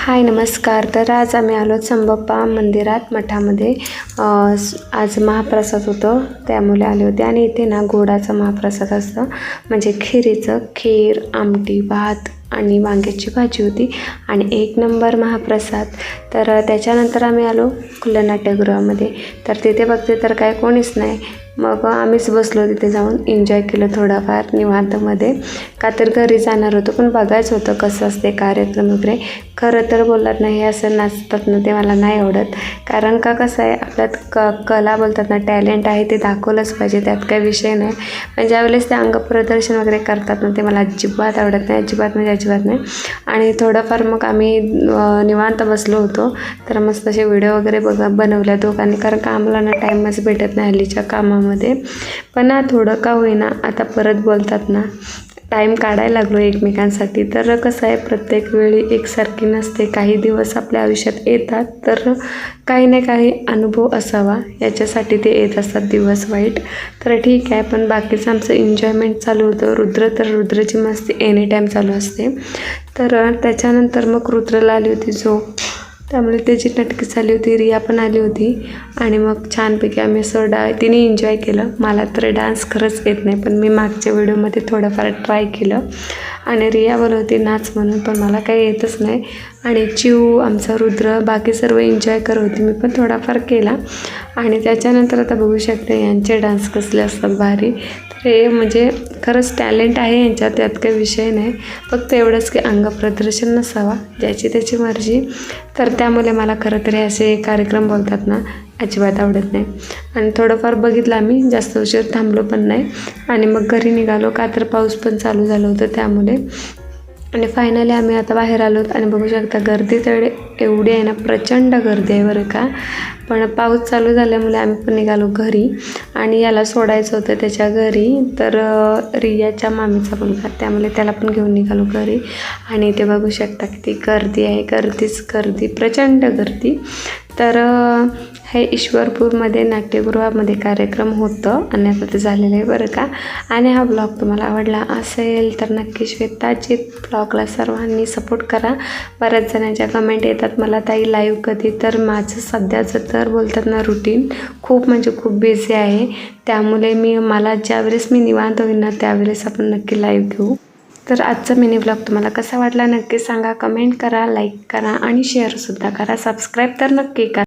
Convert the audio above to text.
हाय नमस्कार. तर आज आम्ही आलो संबप्पा मंदिरात मठामध्ये. आज महाप्रसाद होतं त्यामुळे आले होते. आणि इथे ना गोडाचा महाप्रसाद असतं, म्हणजे खीर, आमटी, भात आणि वांग्याची भाजी होती आणि एक नंबर महाप्रसाद. तर त्याच्यानंतर आम्ही आलो खुलं नाट्यगृहामध्ये. तर तिथे बघते तर काय कोणीच नाही. मग आम्हीच बसलो तिथे जाऊन एन्जॉय केलं थोडाफार निवांतमध्ये. का तर घरी जाणार होतो, पण बघायचं होतं कसं असते कार्यक्रम वगैरे. खरं तर बोलत नाही हे असं नाचतात ना, ते मला नाही आवडत. कारण का कसं आहे, आपल्यात कला बोलतात ना, टॅलेंट आहे ते दाखवलंच पाहिजे, त्यात काही विषय नाही. पण ज्यावेळेस ते अंगप्रदर्शन वगैरे करतात ना, ते मला अजिबात आवडत नाही, अजिबात नाही. आणि थोडंफार मग आम्ही निवांत बसलो होतो. तर मस्त असे व्हिडिओ वगैरे बनवल्या दोघांनी, कारण का आम्हाला ना टाईमच भेटत नाही हल्लीच्या कामामध्ये. पण ना थोडं का होईना आता परत बोलतात ना, टाईम काढायला लागलो एकमेकांसाठी. तर कसं आहे, प्रत्येक वेळी एकसारखी नसते. काही दिवस आपल्या आयुष्यात येतात, तर काही ना काही अनुभव असावा याच्यासाठी ते येत असतात दिवस वाईट. तर ठीक आहे. पण बाकीचं आमचं एन्जॉयमेंट चालू होतं. रुद्रची मस्ती एनी टाईम चालू असते. तर त्याच्यानंतर मग रुद्रला आली होती झोप, त्यामुळे त्याची नटकी चालली होती. रिया पण आली होती आणि मग छानपैकी आम्ही असं तिने एन्जॉय केलं. मला तर डान्स खरंच येत नाही, पण मी मागच्या व्हिडिओमध्ये थोडंफार ट्राय केलं. आणि रिया बोलवते नाच म्हणून, पण मला काही येतच नाही. आणि चिऊ, आमचा रुद्र, बाकी सर्व एन्जॉय करत होते. मी पण थोडाफार केला. आणि त्याच्यानंतर आता बघू शकते यांचे डान्स कसले असतात भारी. तर हे म्हणजे खरंच टॅलेंट आहे यांच्यात, त्यात काही विषय नाही. फक्त एवढंच की अंगप्रदर्शन नसावा, ज्याची त्याची मर्जी. तर त्यामुळे मला खरं तर असे कार्यक्रम बोलतात ना, अजिबात आवडत नाही. आणि थोडंफार बघितलं आम्ही, जास्त उशीर थांबलो पण नाही. आणि मग घरी निघालो, का तर पाऊस पण चालू झालं होतं त्यामुळे. आणि फायनली आम्ही आता बाहेर आलो. आणि बघू शकता गर्दी तर एवढी आहे ना, प्रचंड गर्दी आहे बरं का. पण पाऊस चालू झाल्यामुळे आम्ही पण निघालो घरी. आणि याला सोडायचं होतं त्याच्या घरी, तर रियाच्या मामीचा मुलगा, त्यामुळे त्याला पण घेऊन निघालो घरी. आणि इथे बघू शकता किती गर्दी आहे, गर्दी, प्रचंड गर्दी. तर हे ईश्वरपूरमध्ये नाट्यगृहामध्ये कार्यक्रम होतं आणि आता ते झालेलं आहे बरं का. आणि हा ब्लॉग तुम्हाला आवडला असेल तर नक्की श्वेताजीत ब्लॉगला सर्वांनी सपोर्ट करा. बऱ्याच जणांच्या कमेंट येतात मला, ताई लाईव्ह कधी. तर माझं सध्याचं तर बोलतात ना रुटीन खूप म्हणजे खूप बिझी आहे. त्यामुळे मला ज्यावेळेस मी निवांत होईन ना, त्यावेळेस आपण नक्की लाईव्ह घेऊ. तर आजचा मिनी ब्लॉग तुम्हाला कसा वाटला नक्की सांगा. कमेंट करा, लाईक करा आणि शेअरसुद्धा करा. सबस्क्राईब तर नक्की करा.